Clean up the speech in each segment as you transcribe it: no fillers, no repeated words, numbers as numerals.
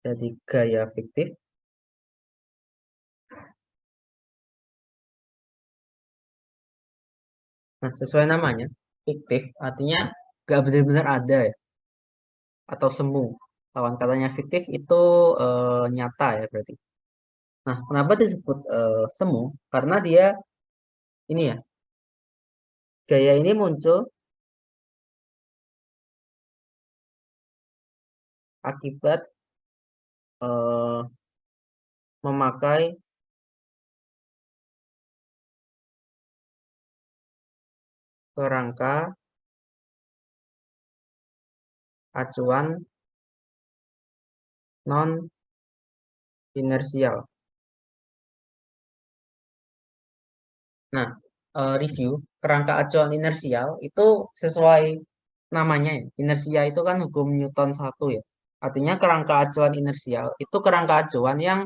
Jadi gaya fiktif. Nah, sesuai namanya, fiktif artinya nggak benar-benar ada ya, atau semu. Lawan katanya fiktif itu nyata ya berarti. Nah, kenapa disebut semu? Karena dia ini ya, gaya ini muncul akibat eh, memakai kerangka acuan non inersial. Nah, review kerangka acuan inersial itu sesuai namanya ya. Inersia itu kan hukum Newton satu ya. Artinya kerangka acuan inersial itu kerangka acuan yang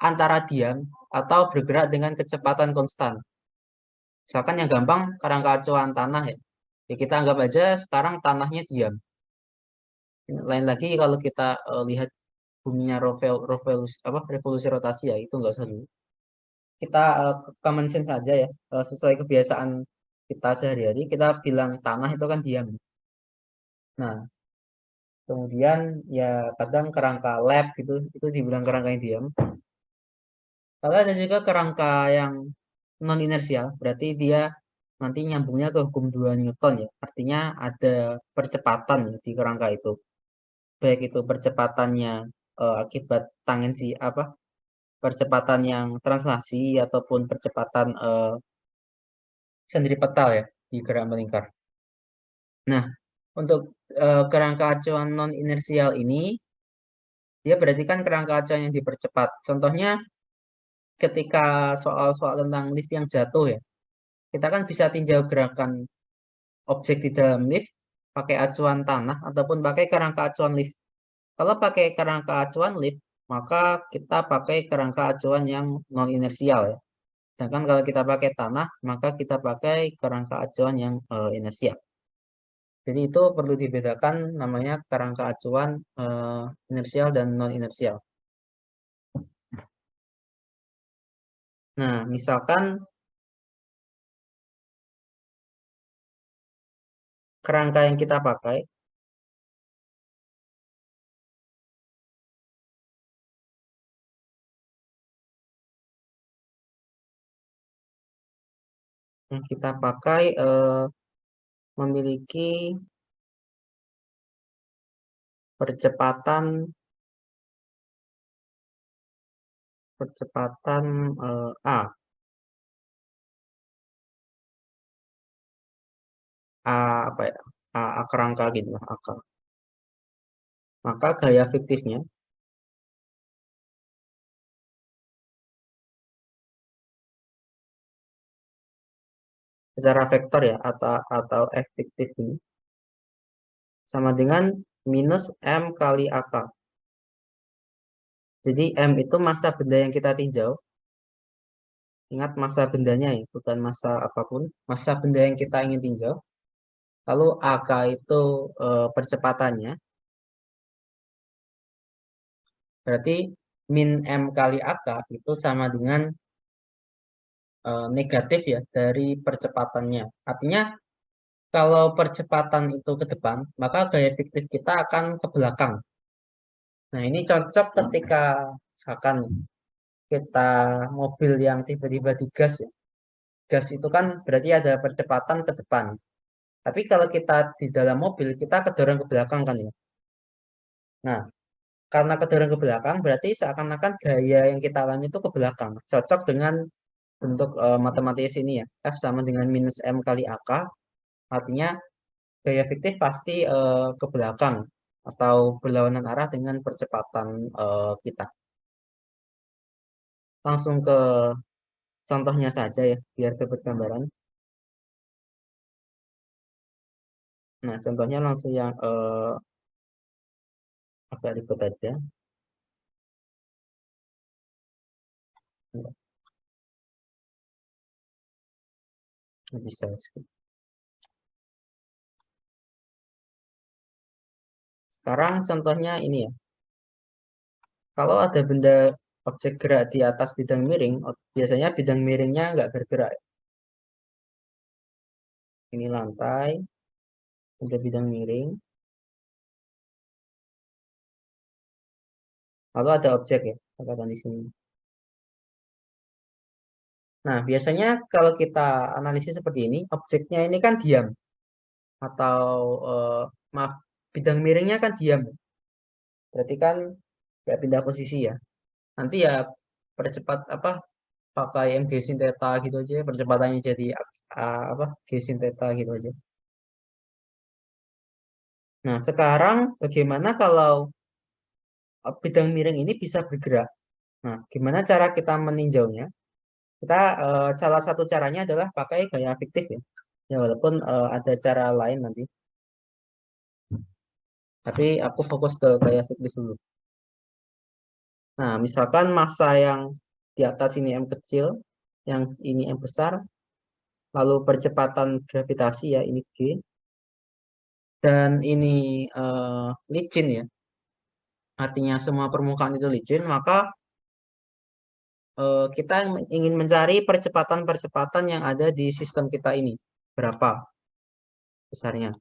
antara diam atau bergerak dengan kecepatan konstan. Misalkan yang gampang kerangka acuan tanah ya. Ya kita anggap aja sekarang tanahnya diam. Lain lagi kalau kita lihat buminya revolusi rotasi ya itu nggak usah dulu. Kita common sense saja ya, sesuai kebiasaan kita sehari-hari kita bilang tanah itu kan diam. Nah, kemudian ya kadang kerangka lab gitu itu dibilang kerangka yang diam. Lalu ada juga kerangka yang non inersial, berarti dia nanti nyambungnya ke hukum 2 Newton ya. Artinya ada percepatan ya di kerangka itu. Baik itu percepatannya akibat tangensi apa? Percepatan yang translasi ataupun percepatan sentripetal ya di gerak melingkar. Nah, untuk kerangka acuan non inersial ini dia berarti kan kerangka acuan yang dipercepat. Contohnya ketika soal-soal tentang lift yang jatuh ya, kita kan bisa tinjau gerakan objek di dalam lift pakai acuan tanah ataupun pakai kerangka acuan lift. Kalau pakai kerangka acuan lift, maka kita pakai kerangka acuan yang non inersial ya. Sedangkan kalau kita pakai tanah, maka kita pakai kerangka acuan yang inersial. Jadi itu perlu dibedakan namanya kerangka acuan inersial dan non inersial. Nah, misalkan kerangka yang kita pakai memiliki percepatan percepatan A, A apa ya? A kerangka gitu lah, A. Maka gaya fiktifnya secara vektor ya atau F fiktif ini sama dengan minus M kali AK. Jadi M itu massa benda yang kita tinjau. Ingat massa bendanya ya, bukan massa apapun. Massa benda yang kita ingin tinjau. Lalu AK itu percepatannya. Berarti min M kali AK itu sama dengan negatif ya dari percepatannya. Artinya kalau percepatan itu ke depan, maka gaya fiktif kita akan ke belakang. Nah, ini cocok ketika misalkan kita mobil yang tiba-tiba digas ya. Gas itu kan berarti ada percepatan ke depan. Tapi kalau kita di dalam mobil, kita kedorong ke belakang kan ya. Nah, karena kedorong ke belakang, berarti seakan-akan gaya yang kita alami itu ke belakang. Cocok dengan bentuk matematis ini ya. F sama dengan minus M kali AK. Artinya gaya fiktif pasti ke belakang atau berlawanan arah dengan percepatan kita. Langsung ke contohnya saja ya, biar dapat gambaran. Nah, contohnya langsung yang agak ribet aja. Nggak bisa. Sekarang contohnya ini ya. kalau ada benda objek gerak di atas bidang miring, biasanya bidang miringnya nggak bergerak. Ini lantai, ada bidang miring, lalu ada objek ya, katakan di sini. Nah, biasanya kalau kita analisis seperti ini, objeknya ini kan diam atau maaf, bidang miringnya kan diam. Berarti kan nggak pindah posisi ya. Nanti ya percepat apa pakai MG sin theta gitu aja, percepatannya jadi apa G sin theta gitu aja. Nah, sekarang bagaimana kalau bidang miring ini bisa bergerak? Nah, gimana cara kita meninjaunya? Kita salah satu caranya adalah pakai gaya fiktif ya. Ya walaupun ada cara lain nanti. Tapi aku fokus ke gaya fiktif dulu. Nah, misalkan massa yang di atas ini M kecil, yang ini M besar, lalu percepatan gravitasi ya, ini G, dan ini licin ya, artinya semua permukaan itu licin, maka kita ingin mencari percepatan-percepatan yang ada di sistem kita ini. Berapa besarnya?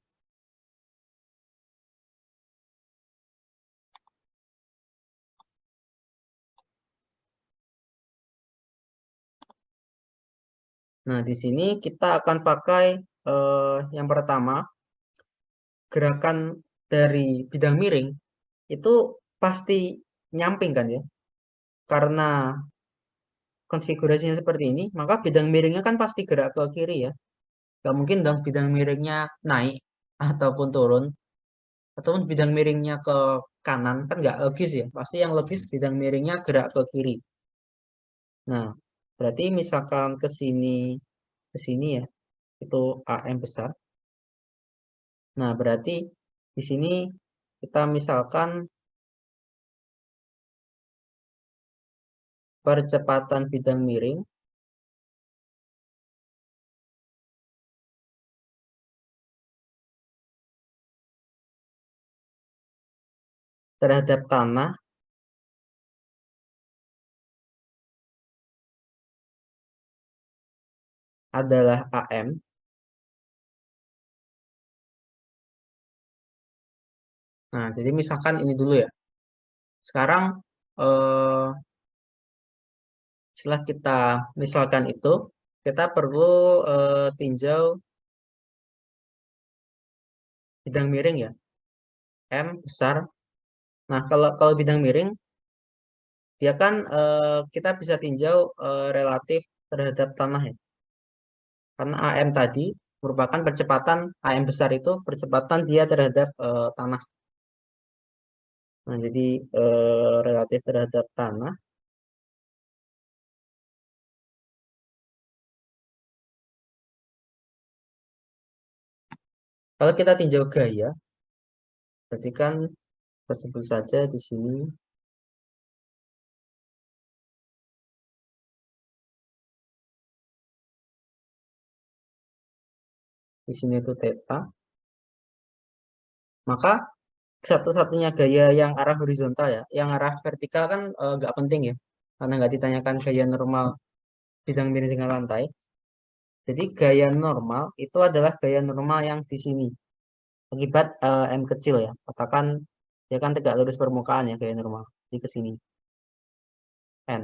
Nah, di sini kita akan pakai yang pertama, gerakan dari bidang miring itu pasti nyamping kan ya. Karena konfigurasinya seperti ini, maka bidang miringnya kan pasti gerak ke kiri ya. Gak mungkin dong bidang miringnya naik ataupun turun, ataupun bidang miringnya ke kanan, kan nggak logis ya. Pasti yang logis bidang miringnya gerak ke kiri. Nah, berarti misalkan ke sini ya, itu AM besar. Nah, berarti di sini kita misalkan percepatan bidang miring terhadap tanah adalah AM. Nah, jadi misalkan ini dulu ya. Sekarang eh, setelah kita misalkan itu, kita perlu tinjau bidang miring ya, M besar. Nah, kalau bidang miring, dia kan kita bisa tinjau relatif terhadap tanah ya. Karena AM tadi merupakan percepatan AM besar itu percepatan dia terhadap tanah. Nah, jadi relatif terhadap tanah. Kalau kita tinjau gaya, berarti kan tersebut saja di sini. Di sini itu theta. Maka satu-satunya gaya yang arah horizontal ya, yang arah vertikal kan nggak penting ya, karena nggak ditanyakan gaya normal bidang miring dengan lantai. Jadi gaya normal itu adalah gaya normal yang di sini, akibat M kecil ya, katakan ya kan tegak lurus permukaan ya gaya normal, di ke sini, N.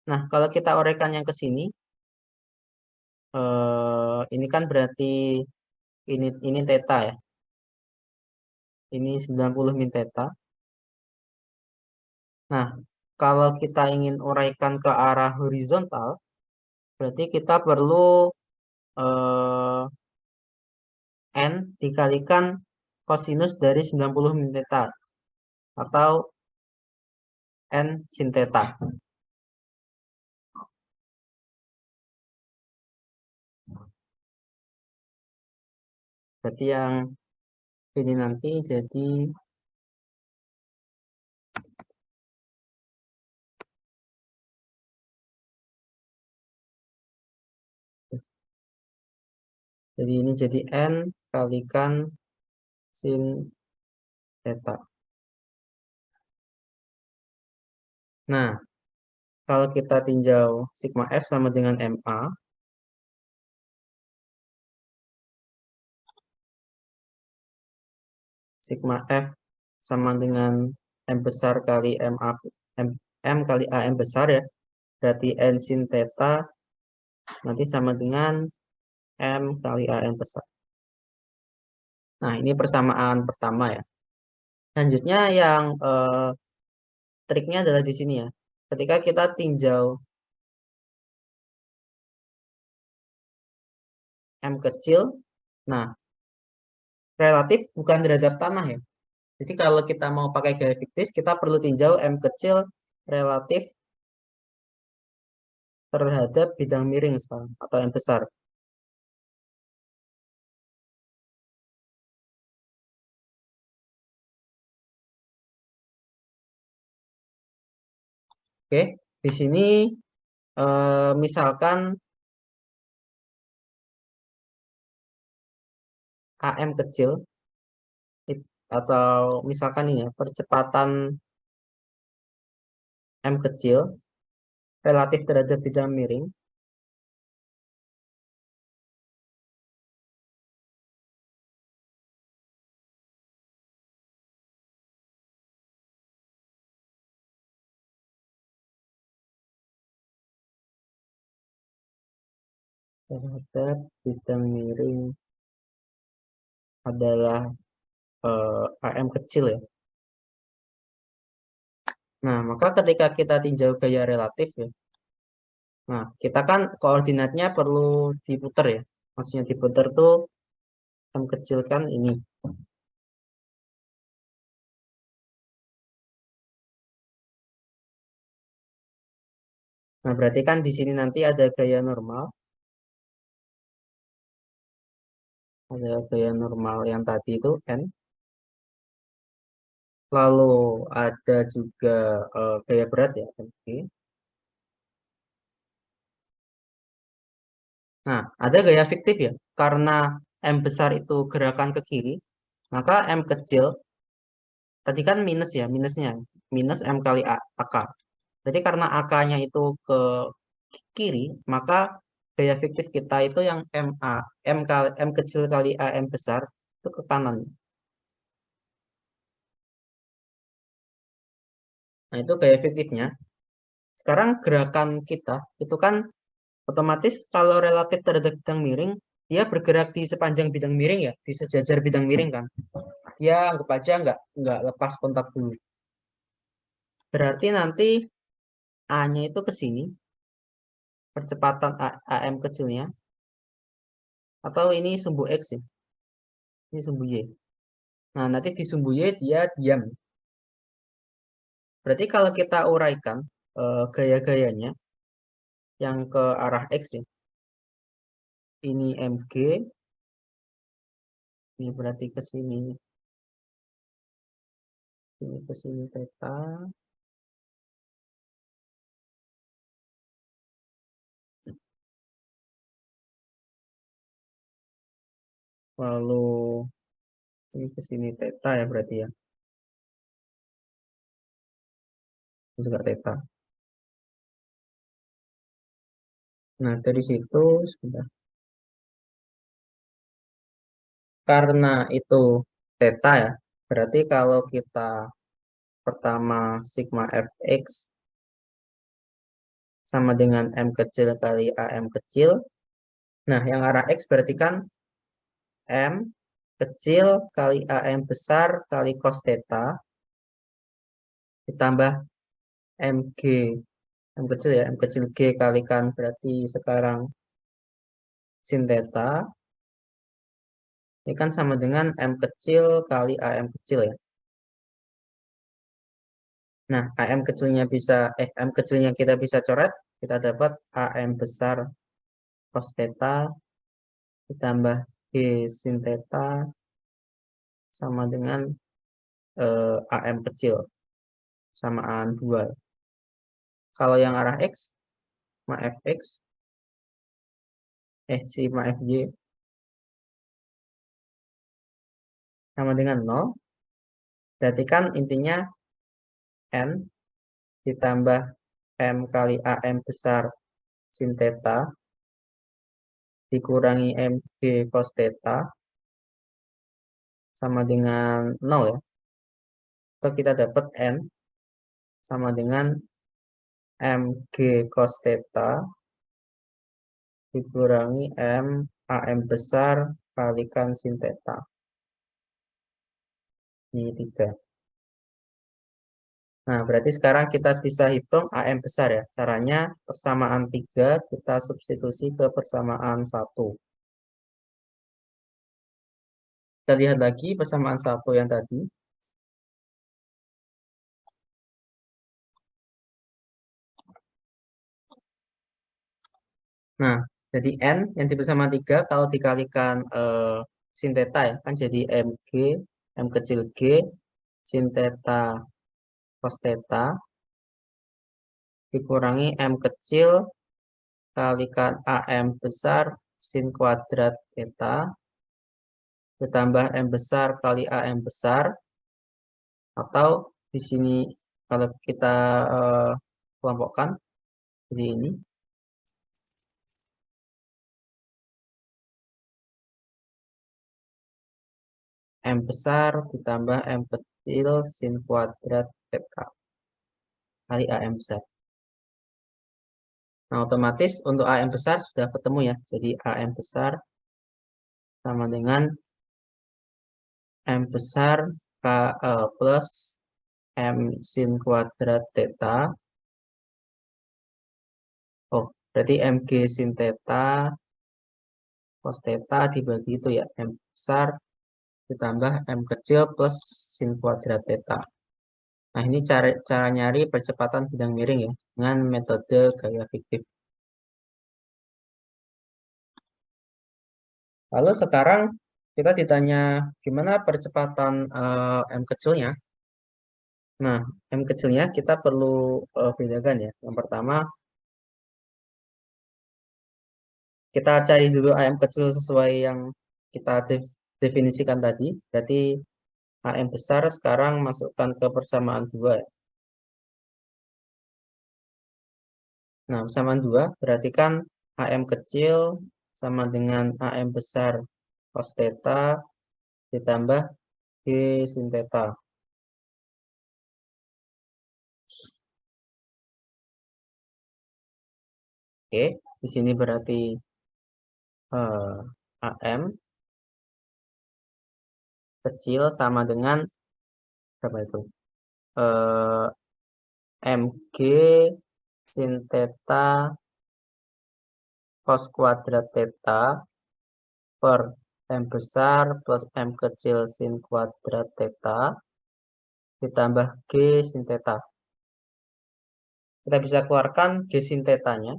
Nah, kalau kita uraikan yang ke sini, ini kan berarti ini theta ya, ini 90 min theta. Nah, kalau kita ingin uraikan ke arah horizontal, berarti kita perlu N dikalikan kosinus dari 90 min theta atau N sin theta. Berarti yang ini nanti jadi ini jadi N kalikan sin theta. Nah, kalau kita tinjau sigma F sama dengan MA, sigma F sama dengan M besar kali MA, M kali AM besar ya. Berarti N sin theta nanti sama dengan M kali AM besar. Nah, ini persamaan pertama ya. Selanjutnya yang triknya adalah di sini ya. Ketika kita tinjau M kecil, nah relatif bukan terhadap tanah ya. Jadi kalau kita mau pakai gaya fiktif, kita perlu tinjau M kecil relatif terhadap bidang miring sekarang, atau M besar. Oke, di sini misalkan AM kecil, atau misalkan ini ya, percepatan M kecil relatif terhadap bidang miring. Terhadap bidang miring adalah AM kecil ya. Nah, maka ketika kita tinjau gaya relatif ya, nah kita kan koordinatnya perlu diputer ya. Maksudnya diputer tuh M kecil kan ini. Nah, berarti kan di sini nanti ada gaya normal, ada gaya normal yang tadi itu N. Lalu ada juga gaya berat ya, MG. Nah, ada gaya fiktif ya. Karena M besar itu gerakan ke kiri, maka M kecil tadi kan minus ya, minusnya. Minus M kali AK. Jadi karena AK-nya itu ke kiri, maka gaya fiktif kita itu yang M kecil kali AM besar itu ke kanan. Nah, itu gaya fiktifnya. Sekarang gerakan kita itu kan otomatis kalau relatif terhadap bidang miring, dia bergerak di sepanjang bidang miring ya, di sejajar bidang miring kan. Dia anggap aja nggak lepas kontak dulu. Berarti nanti A-nya itu ke sini, percepatan AM kecilnya, atau ini sumbu X ya, ini sumbu Y. Nah, nanti di sumbu Y dia diam. Berarti kalau kita uraikan gaya-gayanya yang ke arah X ya, ini MG, ini berarti ke sini theta, lalu ini ke sini theta ya berarti ya, ini juga theta. Nah, dari situ sudah karena itu theta ya, berarti kalau kita pertama sigma fx sama dengan M kecil kali AM kecil. Nah, yang arah X berarti kan M kecil kali AM besar kali cos theta ditambah MG. M kecil ya, M kecil G kalikan berarti sekarang sin theta. Ini kan sama dengan M kecil kali AM kecil ya. Nah, M kecilnya kita bisa coret. Kita dapat AM besar cos theta ditambah G sin theta sama dengan AM kecil samaan 2. Kalau yang arah X, ma Fx, si ma Fj sama dengan 0. Berarti kan intinya N ditambah M kali AM besar sin theta dikurangi MG cos theta sama dengan 0 ya. Atau kita dapat N sama dengan MG cos theta dikurangi M AM besar kalikan sin theta. Ini 3. Nah, berarti sekarang kita bisa hitung AM besar ya. Caranya persamaan 3 kita substitusi ke persamaan 1. Kita lihat lagi persamaan 1 yang tadi. Nah, jadi N yang dipersamaan 3 kalau dikalikan sin theta ya, kan jadi MG, M kecil G, sin theta cos theta dikurangi M kecil kalikan AM besar sin kuadrat theta ditambah M besar kali AM besar, atau di sini kalau kita kelompokkan jadi ini M besar ditambah M kecil sin kuadrat theta kali AM besar. Nah, otomatis untuk AM besar sudah ketemu ya. Jadi AM besar sama dengan M besar plus M sin kuadrat theta. Oh, berarti MG sin theta cos theta dibagi itu ya. M besar ditambah M kecil plus sin kuadrat theta. Nah, ini cara nyari percepatan bidang miring ya, dengan metode gaya fiktif. Lalu sekarang kita ditanya gimana percepatan M kecilnya. Nah, M kecilnya kita perlu bedakan ya. Yang pertama, kita cari dulu AM kecil sesuai yang kita definisikan tadi. Berarti AM besar sekarang masukkan ke persamaan 2 ya. Nah, persamaan 2 berarti kan AM kecil sama dengan AM besar cos theta ditambah G sin theta. Oke, di sini berarti AM kecil sama dengan berapa itu? MG sin theta cos kuadrat theta per M besar plus M kecil sin kuadrat theta ditambah G sin theta. Kita bisa keluarkan G sin theta-nya.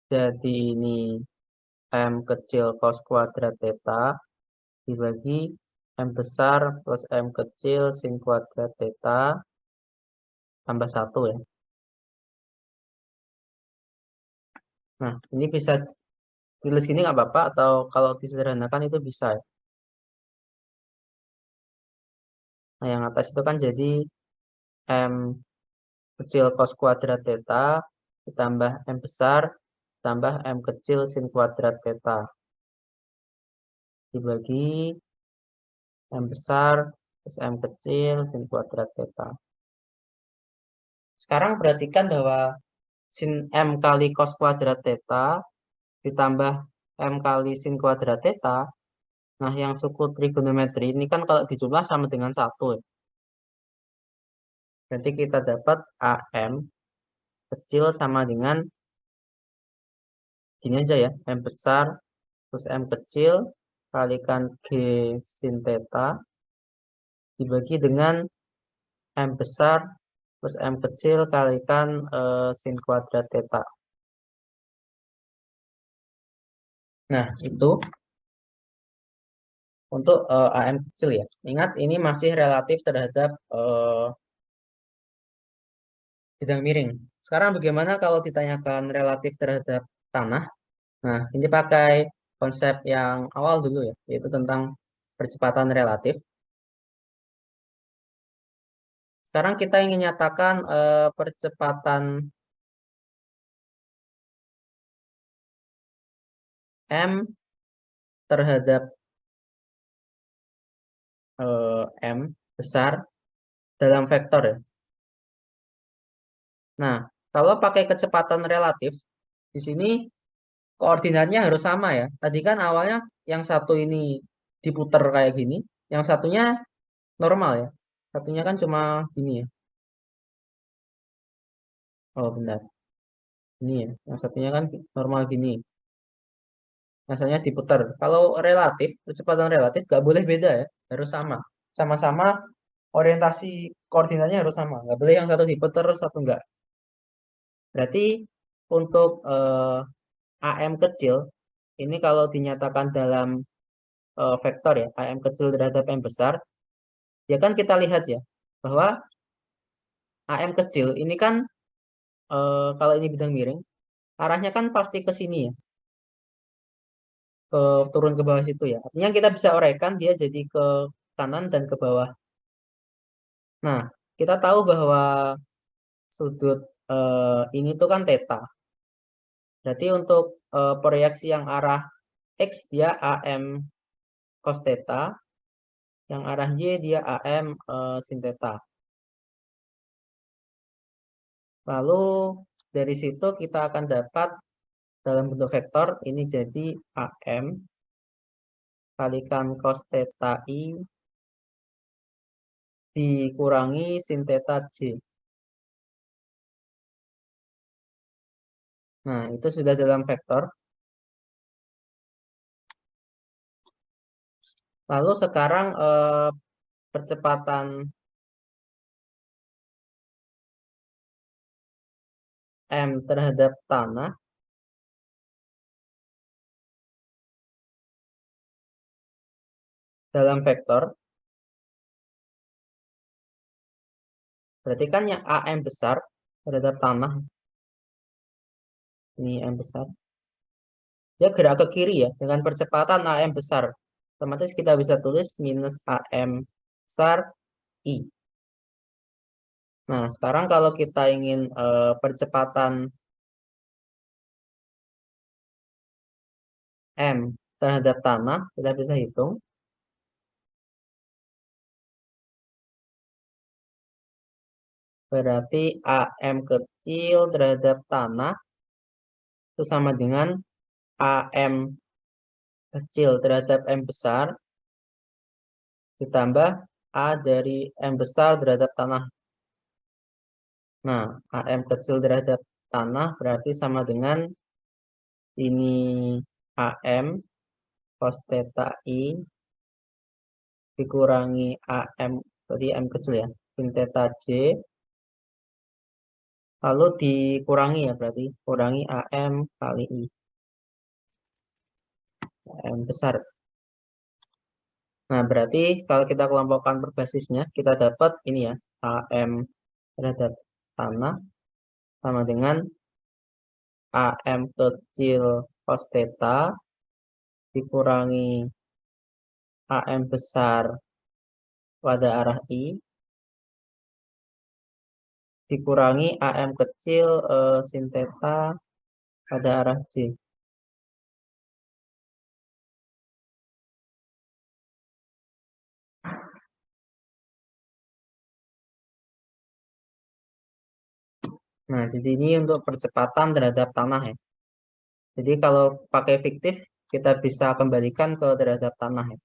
Jadi ini M kecil cos kuadrat theta dibagi M besar plus M kecil sin kuadrat theta tambah 1 ya. Nah, ini bisa tulis gini nggak Bapak? Atau kalau disederhanakan itu bisa ya. Nah, yang atas itu kan jadi M kecil cos kuadrat theta ditambah M besar tambah M kecil sin kuadrat theta dibagi M besar plus M kecil sin kuadrat theta. Sekarang perhatikan bahwa sin M kali cos kuadrat theta ditambah M kali sin kuadrat theta. Nah, yang suku trigonometri ini kan kalau dijumlah sama dengan 1 ya. Berarti kita dapat AM kecil sama dengan gini aja ya, M besar plus M kecil kalikan G sin theta dibagi dengan M besar plus M kecil kalikan sin kuadrat theta. Nah, itu untuk AM kecil ya. Ingat, ini masih relatif terhadap bidang miring. Sekarang bagaimana kalau ditanyakan relatif terhadap tanah? Nah, ini pakai konsep yang awal dulu ya, yaitu tentang percepatan relatif. sekarang kita ingin nyatakan percepatan M terhadap M besar dalam vektor ya. Nah, kalau pakai kecepatan relatif, di sini koordinatnya harus sama ya. Tadi kan awalnya yang satu ini diputer kayak gini, yang satunya normal ya. Satunya kan cuma gini ya. Oh, benar. Ini ya. Yang satunya kan normal gini. Rasanya diputar. Kalau relatif, kecepatan relatif nggak boleh beda ya. Harus sama. Sama-sama orientasi koordinatnya harus sama. Nggak boleh yang satu diputar, satu nggak. Berarti untuk AM kecil, ini kalau dinyatakan dalam vektor ya, AM kecil terhadap M besar, ya kan kita lihat ya, bahwa AM kecil ini kan kalau ini bidang miring, arahnya kan pasti ke sini ya, ke turun ke bawah situ ya. Artinya kita bisa uraikan dia jadi ke kanan dan ke bawah. Nah, kita tahu bahwa sudut ini tuh kan theta. Berarti untuk proyeksi yang arah X dia AM cos theta, yang arah Y dia AM sin theta. Lalu dari situ kita akan dapat dalam bentuk vektor ini jadi AM kalikan cos theta I dikurangi sin theta J. Nah, itu sudah dalam vektor. Lalu sekarang percepatan M terhadap tanah dalam vektor. Berarti kan yang AM besar terhadap tanah. Ini M besar. Dia gerak ke kiri ya, dengan percepatan AM besar. Otomatis kita bisa tulis minus AM besar I. Nah, sekarang kalau kita ingin percepatan M terhadap tanah, kita bisa hitung. Berarti AM kecil terhadap tanah itu sama dengan AM kecil terhadap M besar ditambah A dari M besar terhadap tanah. Nah, AM kecil terhadap tanah berarti sama dengan ini AM cos theta I dikurangi AM, tadi M kecil ya, sin theta J, lalu dikurangi ya, berarti kurangi AM kali I, AM besar. Nah, berarti kalau kita kelompokkan per basisnya, kita dapat ini ya, AM terhadap tanah sama dengan AM kecil cos theta dikurangi AM besar pada arah I dikurangi AM kecil sin theta pada arah J. Nah, jadi ini untuk percepatan terhadap tanah ya. Jadi kalau pakai fiktif, kita bisa kembalikan ke terhadap tanah ya.